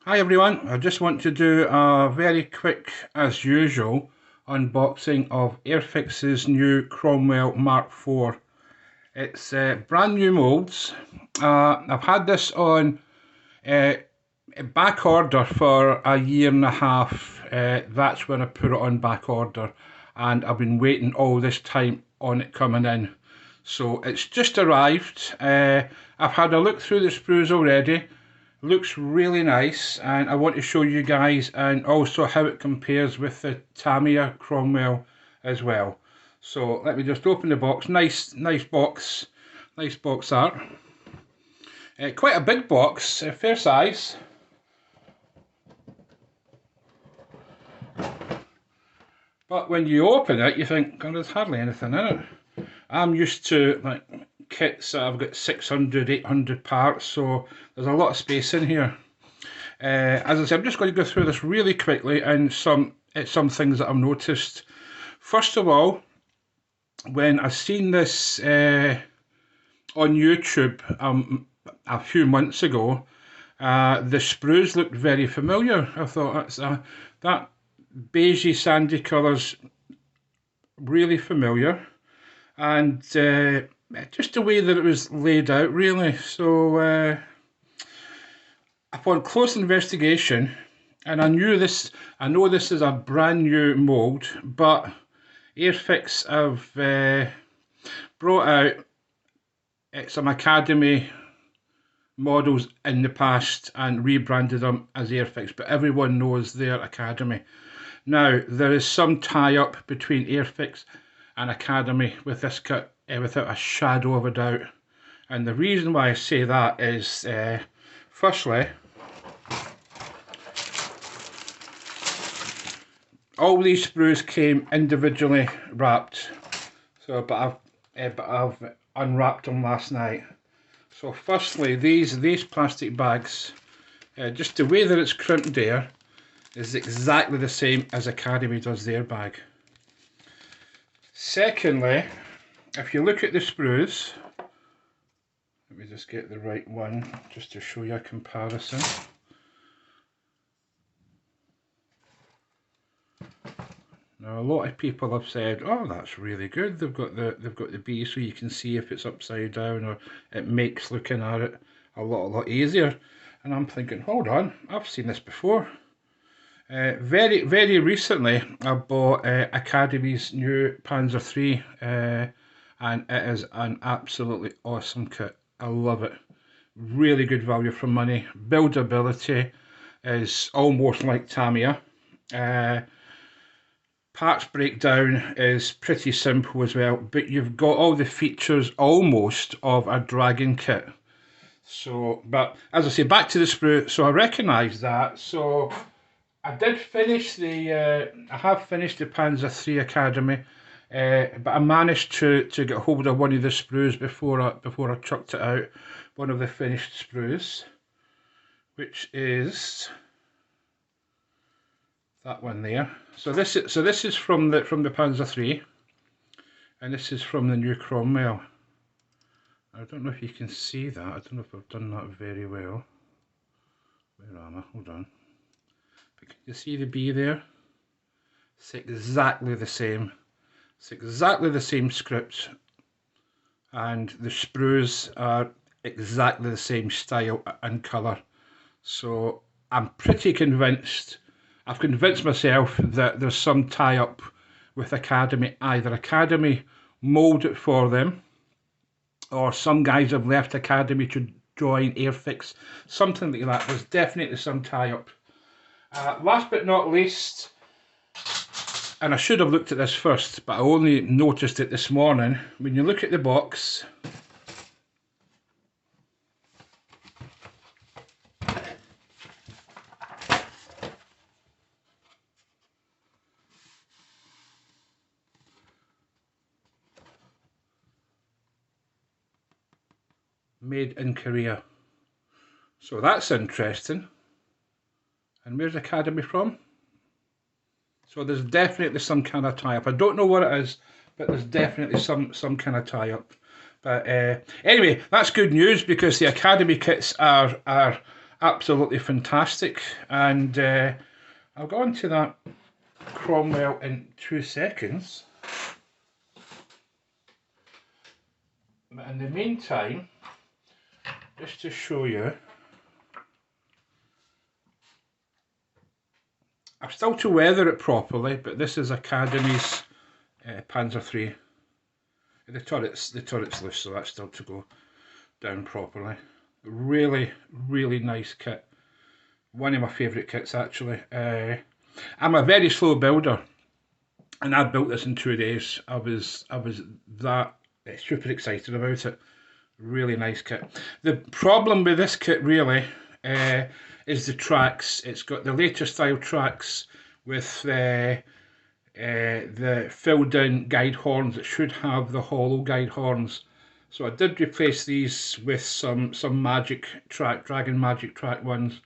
Hi everyone, I just want to do a very quick, as usual, unboxing of Airfix's new Cromwell Mark IV. It's brand new moulds. I've had this on uh, back order for a year and a half. That's when I put it on back order, and I've been waiting all this time on it coming in. So it's just arrived. I've had a look through the sprues already. Looks really nice, and I want to show you guys and also how it compares with the Tamiya Cromwell as well. So let me just open the box. Nice box, nice box art. Quite a big box, fair size. But when you open it, you think, God, there's hardly anything in it. I'm used to like kits that I've got 600, 800 parts, so there's a lot of space in here. As I said, I'm just going to go through this really quickly and some things that I've noticed. First of all, when I seen this on YouTube a few months ago, the sprues looked very familiar. I thought that beigey sandy colour's really familiar, and just the way that it was laid out, really. So upon close investigation, and I know this is a brand new mould, but Airfix have brought out some Academy models in the past and rebranded them as Airfix, but everyone knows they're Academy. Now, there is some tie-up between Airfix and Academy with this kit, without a shadow of a doubt. And the reason why I say that is, firstly, all these sprues came individually wrapped. So, but I've unwrapped them last night. So, firstly, these plastic bags, just the way that it's crimped there, is exactly the same as Academy does their bag. Secondly, if you look at the sprues, let me just get the right one just to show you a comparison. Now, a lot of people have said, "Oh, that's really good. They've got the B, so you can see if it's upside down, or it makes looking at it a lot easier." And I'm thinking, hold on, I've seen this before. Very recently, I bought Academy's new Panzer III, and it is an absolutely awesome kit. I love it. Really good value for money. Buildability is almost like Tamiya. Parts breakdown is pretty simple as well, but you've got all the features almost of a Dragon kit. So, but as I say, back to the sprue. So I recognise that. So I did finish I have finished the Panzer III Academy, but I managed to get hold of one of the sprues before I chucked it out. One of the finished sprues, which is that one there. So this is from the Panzer III, and this is from the new Cromwell. I don't know if you can see that. I don't know if I've done that very well. Where am I? Hold on. But can you see the B there? It's exactly the same. It's exactly the same script, and the sprues are exactly the same style and colour. So I'm pretty convinced. I've convinced myself that there's some tie-up with Academy. Either Academy mould it for them, or some guys have left Academy to join Airfix. Something like that. There's definitely some tie-up. Last but not least, and I should have looked at this first, but I only noticed it this morning. When you look at the box, made in Korea. So that's interesting. And where's Academy from? So there's definitely some kind of tie-up. I don't know what it is, but there's definitely some kind of tie-up. But anyway, that's good news, because the Academy kits are absolutely fantastic. And I'll go into that Cromwell in 2 seconds. But in the meantime, just to show you, I've still to weather it properly, but this is Academy's Panzer III. The turret's loose, so that's still to go down properly. Really, really nice kit. One of my favourite kits actually. I'm a very slow builder, and I built this in 2 days. I was that super excited about it. Really nice kit. The problem with this kit really is the tracks. It's got the later style tracks with the filled in guide horns. It should have the hollow guide horns. So I did replace these with some magic track, Dragon Magic track ones,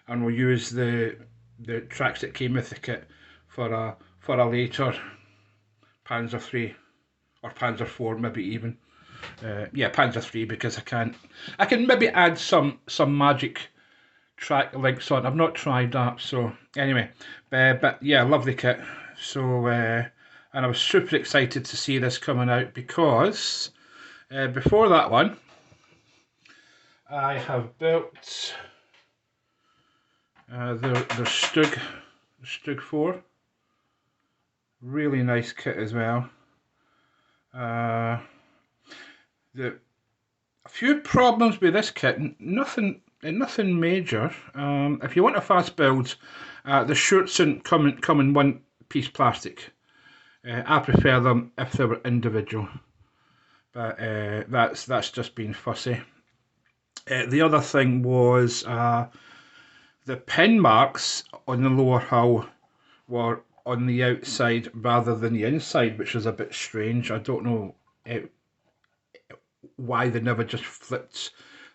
and we'll use the tracks that came with the kit for a later Panzer III or Panzer IV, maybe even. Yeah, Panzer III, because I can maybe add some magic track links on. I've not tried that, so anyway, but yeah, lovely kit. So and I was super excited to see this coming out, because before that one I have built the Stug 4. Really nice kit as well. A few problems with this kit, nothing major. If you want a fast build, the shirts come in one piece plastic. I prefer them if they were individual, but that's just being fussy. The other thing was the pin marks on the lower hull were on the outside rather than the inside, which is a bit strange. I don't know why they never just flipped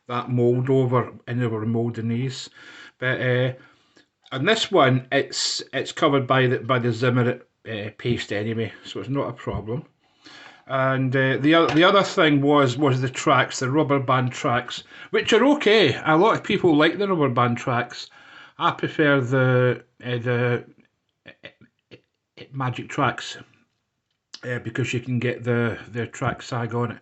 that mould over and they were moulding these. But on this one, it's covered by the Zimmerit paste anyway, so it's not a problem. And the other thing was the tracks, the rubber band tracks, which are okay. A lot of people like the rubber band tracks. I prefer the magic tracks because you can get the track sag on it.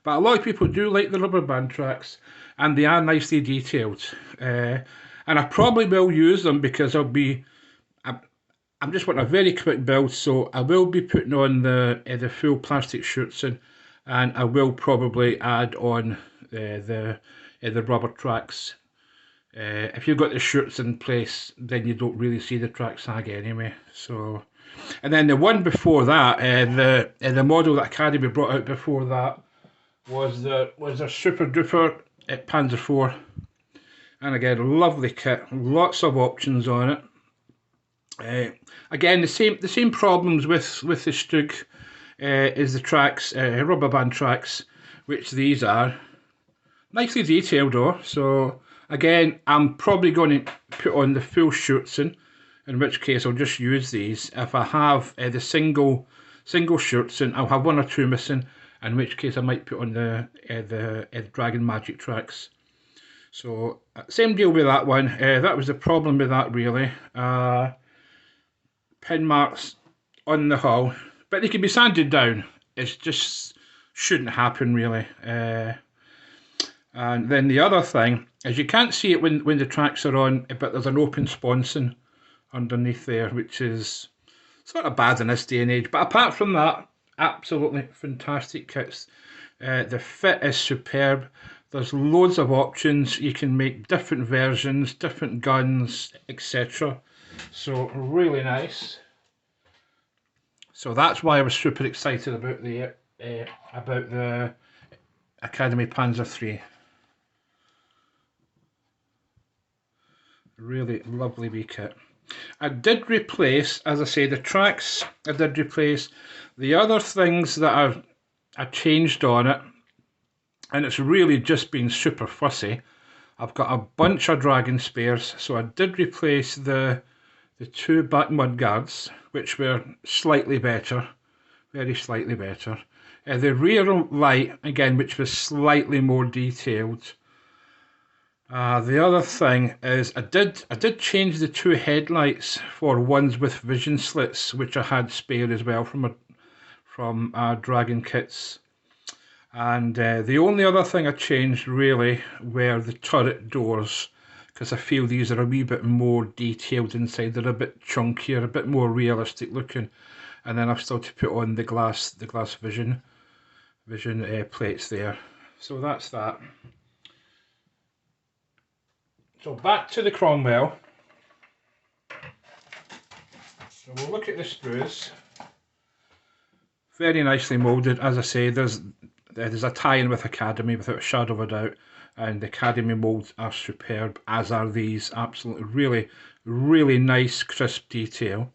But a lot of people do like the rubber band tracks, and they are nicely detailed. And I probably will use them because I'm just wanting a very quick build, so I will be putting on the full plastic shirts in, and I will probably add on the rubber tracks. If you've got the shirts in place, then you don't really see the track sag anyway. So, and then the one before that, the model that Academy brought out before that was the super duper Panzer IV, and again, lovely kit, lots of options on it. Again, the same problems with the Stug is the tracks, rubber band tracks, which these are. Nicely detailed though, so again, I'm probably going to put on the full shirtsen, in which case I'll just use these. If I have the single shirtsen, I'll have one or two missing, in which case I might put on the Dragon Magic tracks. So same deal with that one. That was the problem with that really. Pin marks on the hull, but they can be sanded down. It just shouldn't happen really. And then the other thing is you can't see it when the tracks are on, but there's an open sponson underneath there, which is sort of bad in this day and age. But apart from that, absolutely fantastic kits. The fit is superb. There's loads of options. You can make different versions, different guns, etc. So really nice. So that's why I was super excited about the Academy Panzer III. Really lovely wee kit. I did replace, as I say, the tracks. I did replace the other things that I changed on it, and it's really just been super fussy. I've got a bunch of Dragon spares, so I did replace the two back mudguards, which were slightly better, very slightly better. The rear light, again, which was slightly more detailed. The other thing is I did change the two headlights for ones with vision slits, which I had spare as well from Dragon kits. And the only other thing I changed really were the turret doors, because I feel these are a wee bit more detailed inside. They're a bit chunkier, a bit more realistic looking. And then I've still to put on the glass vision plates there. So that's that. So back to the Cromwell. So we'll look at the sprues. Very nicely moulded. As I say, there's a tie-in with Academy without a shadow of a doubt, and the Academy moulds are superb, as are these. Absolutely, really nice, crisp detail.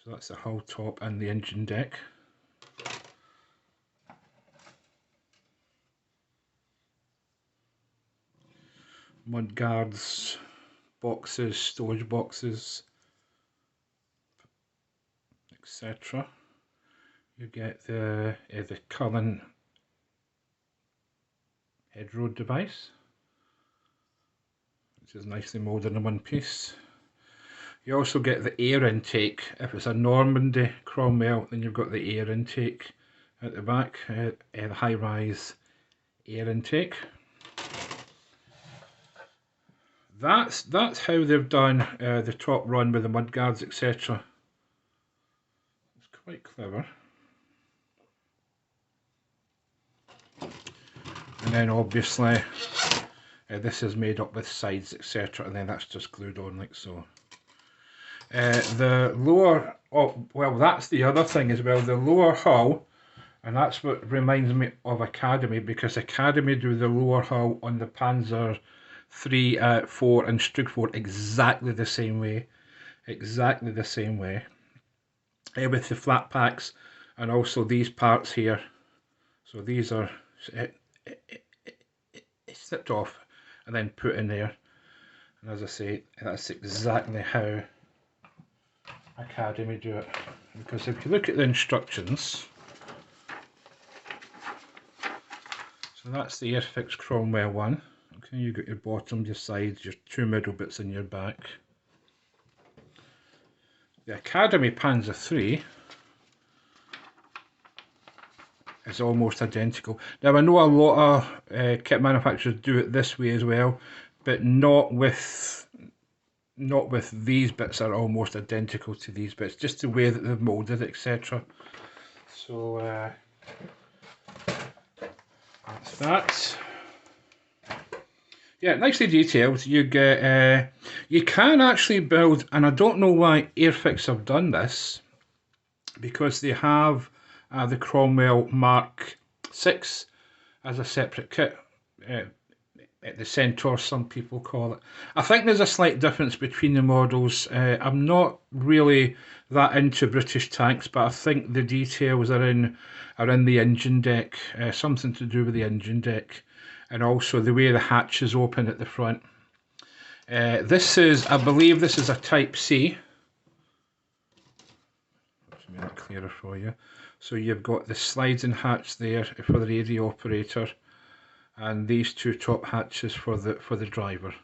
So that's the hull top and the engine deck. Mud guards, boxes, storage boxes, etc. You get the Cullen headroad device, which is nicely moulded in one piece. You also get the air intake. If it's a Normandy Cromwell, then you've got the air intake at the back, the high-rise air intake. That's how they've done the top run with the mudguards, etc. It's quite clever. And then obviously this is made up with sides, etc. And then that's just glued on like so. The lower, oh well, that's the other thing as well. The lower hull, and that's what reminds me of Academy, because Academy do the lower hull on the Panzer 3, 4 and Stug 4 exactly the same way. Exactly the same way. With the flat packs and also these parts here. So these are slipped off and then put in there. And as I say, that's exactly how Academy do it. Because if you look at the instructions, so that's the Airfix Cromwell one. Okay, you got your bottom, your sides, your two middle bits in your back. The Academy Panzer 3 is almost identical. Now I know a lot of kit manufacturers do it this way as well, but not with these bits are almost identical to these bits, just the way that they've moulded, etc. So that's that. Yeah, nicely detailed. You get you can actually build, and I don't know why Airfix have done this, because they have the Cromwell Mark 6 as a separate kit. The Centaur, some people call it. I think there's a slight difference between the models. I'm not really that into British tanks, but I think the details are in the engine deck, something to do with the engine deck, and also the way the hatches open at the front. This is, I believe this is a Type C. Let's make it clearer for you. So you've got the sliding hatch there for the radio operator, and these two top hatches for the driver,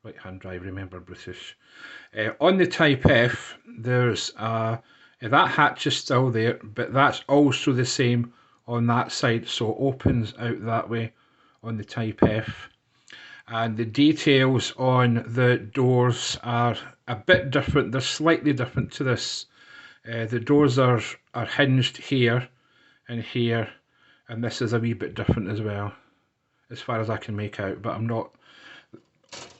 right hand drive, remember British. On the Type F, there's that hatch is still there, but that's also the same on that side, so it opens out that way on the Type F. And the details on the doors are a bit different. They're slightly different to this. The doors are hinged here and here, and this is a wee bit different as well, as far as I can make out, but I'm not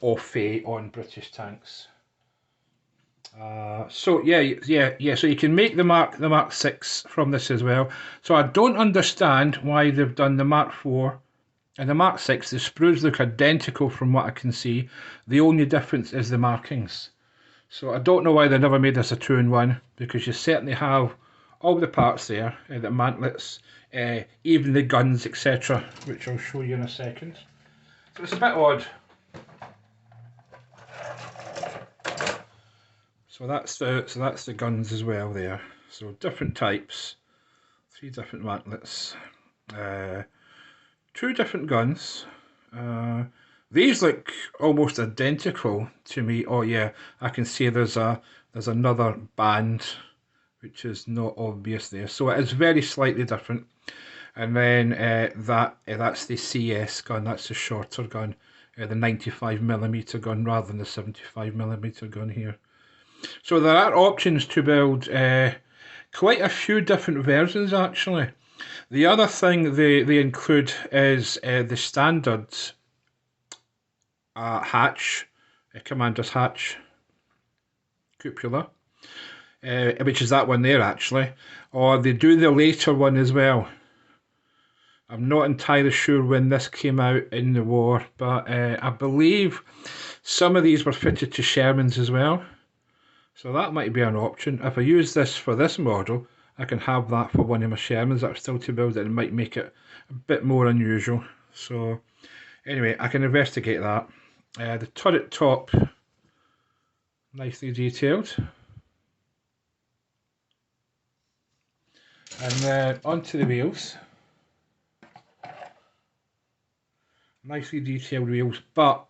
au fait on British tanks. So yeah. So you can make the Mark 6 from this as well. So I don't understand why they've done the Mark 4 and the Mark 6. The sprues look identical from what I can see. The only difference is the markings. So I don't know why they never made this a 2-in-1, because you certainly have all the parts there, the mantlets, even the guns, etc., which I'll show you in a second. So it's a bit odd. So that's the guns as well there. So different types, 3 different mantlets, 2 different guns, These look almost identical to me. Oh yeah, I can see there's another band which is not obvious there. So it is very slightly different. And then that's the CS gun. That's the shorter gun, the 95mm gun rather than the 75mm gun here. So there are options to build quite a few different versions actually. The other thing they include is the standard hatch, commander's hatch cupola, which is that one there actually, or they do the later one as well. I'm not entirely sure when this came out in the war, but I believe some of these were fitted to Shermans as well. So that might be an option. If I use this for this model, I can have that for one of my Shermans that are still to build it and might make it a bit more unusual. So anyway, I can investigate that. The turret top, nicely detailed. And then onto the wheels. Nicely detailed wheels, but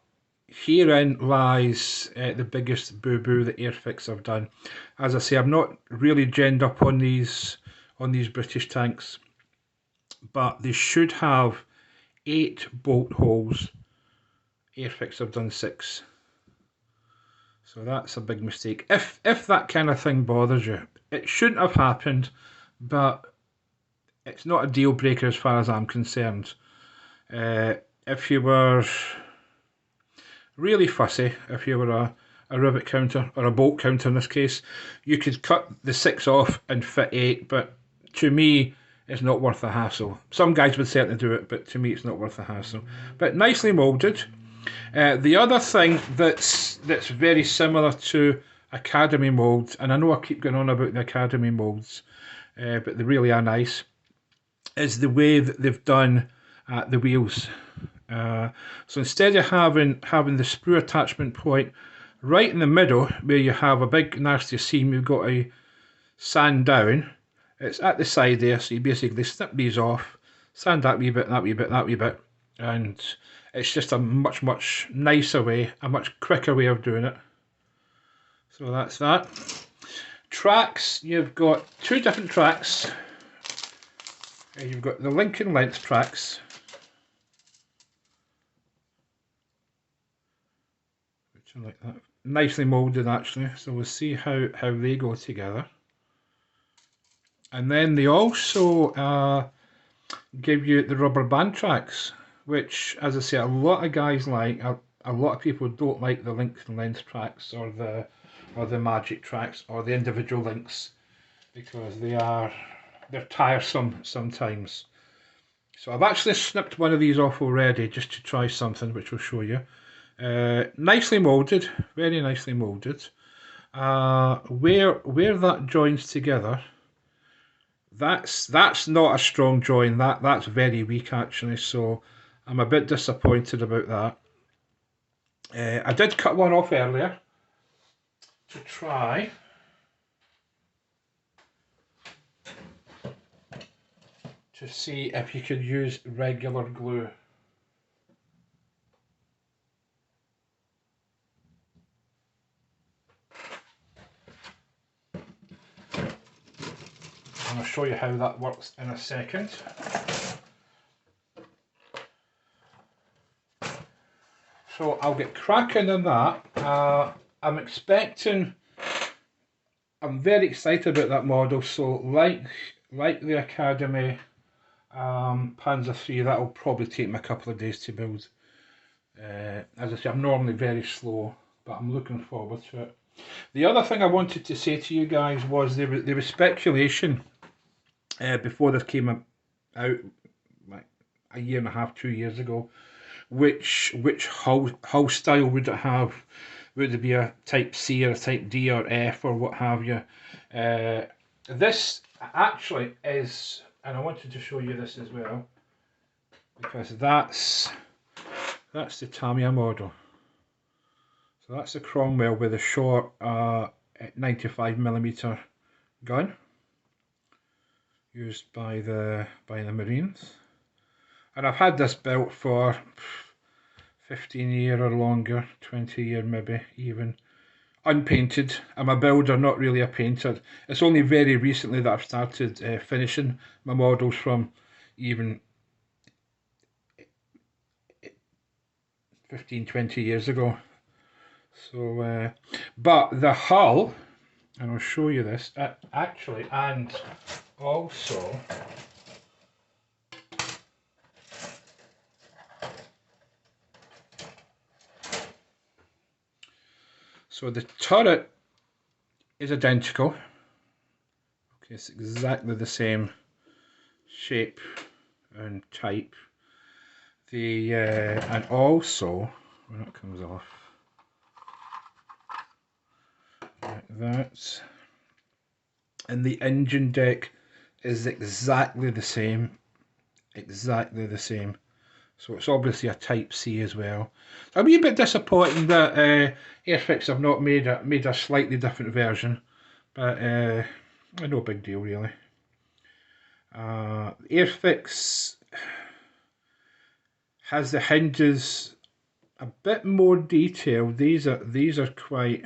herein lies the biggest boo-boo that Airfix have done. As I say, I'm not really genned up on these British tanks, but they should have 8 bolt holes. Airfix have done 6. So that's a big mistake. If that kind of thing bothers you, it shouldn't have happened, but it's not a deal breaker as far as I'm concerned. If you were really fussy, if you were a rivet counter, or a bolt counter in this case, you could cut the 6 off and fit 8, but to me, it's not worth the hassle. Some guys would certainly do it, but to me, it's not worth the hassle. But nicely moulded. The other thing that's very similar to Academy moulds, and I know I keep going on about the Academy moulds, but they really are nice, is the way that they've done the wheels. So instead of having the sprue attachment point right in the middle where you have a big nasty seam you've got to sand down, it's at the side there, so you basically snip these off, sand that wee bit, that wee bit, that wee bit, and it's just a much nicer way, a much quicker way of doing it. So that's that. Tracks, you've got 2 different tracks. You've got the Lincoln length tracks, which are like that, nicely moulded actually, so we'll see how they go together. And then they also give you the rubber band tracks, which, as I say, a lot of guys like. A lot of people don't like the Lincoln length tracks or the magic tracks or the individual links because they're tiresome sometimes. So I've actually snipped one of these off already just to try something, which we'll show you. Nicely moulded, very nicely moulded. Where that joins together, that's not a strong join. That's very weak actually. So I'm a bit disappointed about that. I did cut one off earlier to try. To see if you could use regular glue. And I'll show you how that works in a second. So I'll get cracking on that. I'm very excited about that model. So like the Academy Panzer III, that'll probably take me a couple of days to build. As I say, I'm normally very slow, but I'm looking forward to it. The other thing I wanted to say to you guys was there was speculation before this came out, like a year and a half, 2 years ago, which hull style would it have? Would it be a Type C or a Type D or F or what have you? This actually is, and I wanted to show you this as well, because that's the Tamiya model. So that's the Cromwell with a short 95mm gun used by the Marines, and I've had this built for 15-year or longer, 20-year maybe even. Unpainted. I'm a builder, not really a painter. It's only very recently that I've started finishing my models from even 15, 20 years ago. So, but the hull, and I'll show you this, actually, and also, so the turret is identical. Okay, it's exactly the same shape and type. The and also, when it comes off, like that, and the engine deck is exactly the same, So it's obviously a Type C as well. A wee bit disappointing that Airfix have not made a slightly different version, but no big deal really. Airfix has the hinges a bit more detailed. These are quite.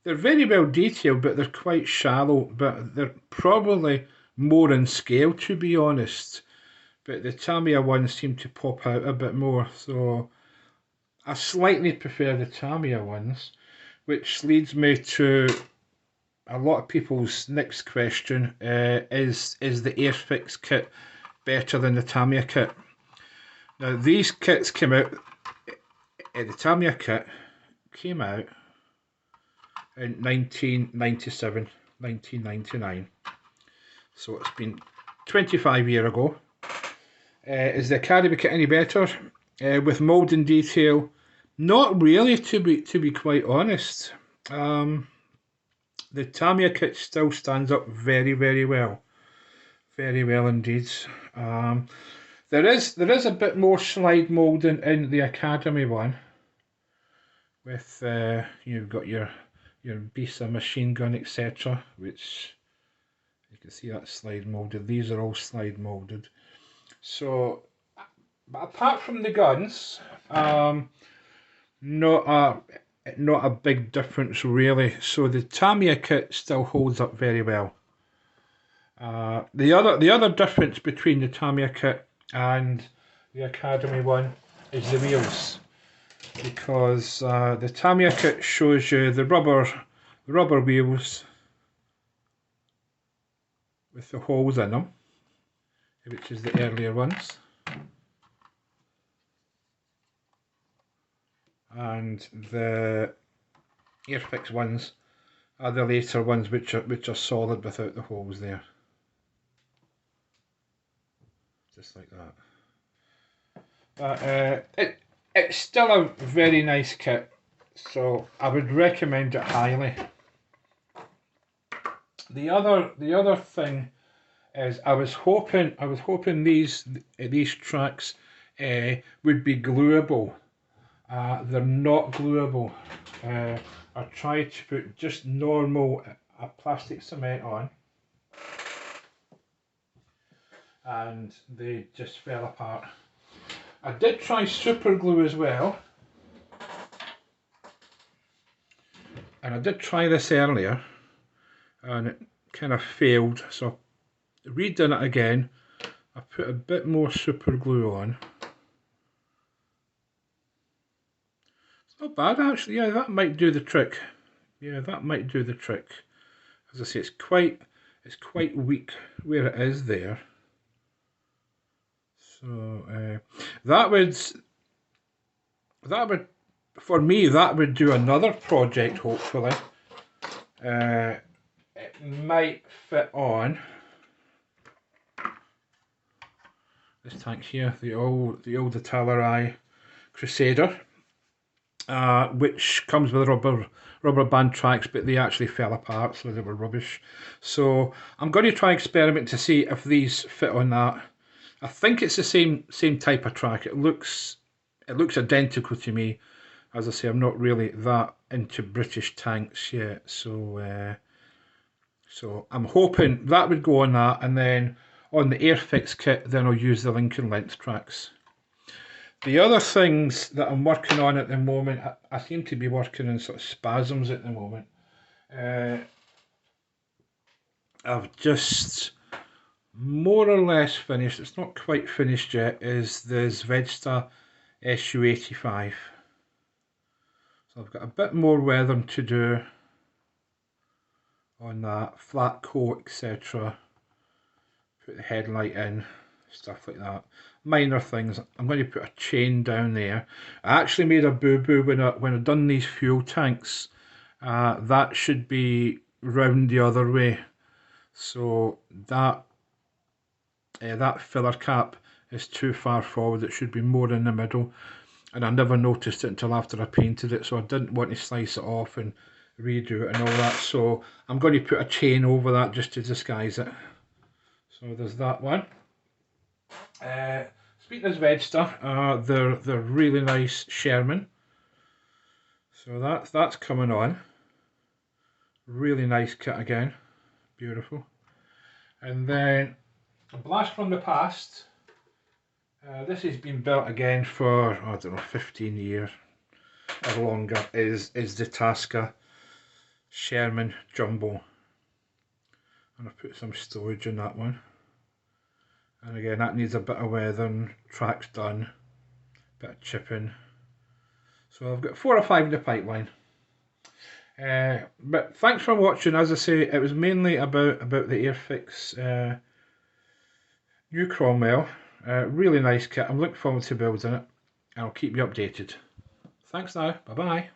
They're very well detailed, but they're quite shallow. But they're probably more in scale, to be honest. But the Tamiya ones seem to pop out a bit more, so I slightly prefer the Tamiya ones, which leads me to a lot of people's next question: is the Airfix kit better than the Tamiya kit? Now these kits came out. The Tamiya kit came out in 1997, 1999. So it's been 25 years ago. Is the Academy kit any better? With moulding detail, not really, to be quite honest. The Tamiya kit still stands up very, very well indeed. There is a bit more slide moulding in the Academy one. With you've got your Bisa machine gun, etc., which you can see that slide moulded. These are all slide moulded. So, but apart from the guns, not a big difference really. So the Tamiya kit still holds up very well. The other difference between the Tamiya kit and the Academy one is the wheels, because the Tamiya kit shows you the rubber wheels with the holes in them, which is the earlier ones, and the Airfix ones are the later ones, which are solid without the holes there, just like that. But it's still a very nice kit, so I would recommend it highly. The other thing is I was hoping these tracks would be gluable. They're not gluable. I tried to put just normal plastic cement on, and they just fell apart. I did try super glue as well, and I did try this earlier, and it kind of failed, so I redone it again. I put a bit more super glue on. It's not bad actually. Yeah, that might do the trick. Yeah, that might do the trick. As I say, it's quite weak where it is there. So that would for me, that would do another project hopefully. It might fit on this tank here, the old Italeri Crusader, which comes with rubber band tracks, but they actually fell apart, so they were rubbish. So I'm going to try experiment to see if these fit on that. I think it's the same type of track. It looks identical to me. As I say, I'm not really that into British tanks yet, so so I'm hoping that would go on that, and then on the Airfix kit, then I'll use the Lincoln length tracks. The other things that I'm working on at the moment, I seem to be working in sort of spasms at the moment. I've just more or less finished, it's not quite finished yet, is the Zvezda SU85. So I've got a bit more weathering to do on that, flat coat, etc. Put the headlight in, stuff like that. Minor things. I'm going to put a chain down there. I actually made a boo-boo when I done these fuel tanks. That should be round the other way. So that filler cap is too far forward. It should be more in the middle. And I never noticed it until after I painted it, so I didn't want to slice it off and redo it and all that. So I'm going to put a chain over that just to disguise it. So there's that one. Speaking of Zvezda, they're really nice Sherman. So that's coming on. Really nice kit again, beautiful. And then a blast from the past. This has been built again for, I don't know, 15 years or longer. Is the Tasca Sherman Jumbo. And I've put some storage in that one. And again, that needs a bit of weathering, track's done, bit of chipping. So I've got 4 or 5 in the pipeline. But thanks for watching. As I say, it was mainly about the Airfix new Cromwell. Really nice kit. I'm looking forward to building it. I'll keep you updated. Thanks now. Bye bye.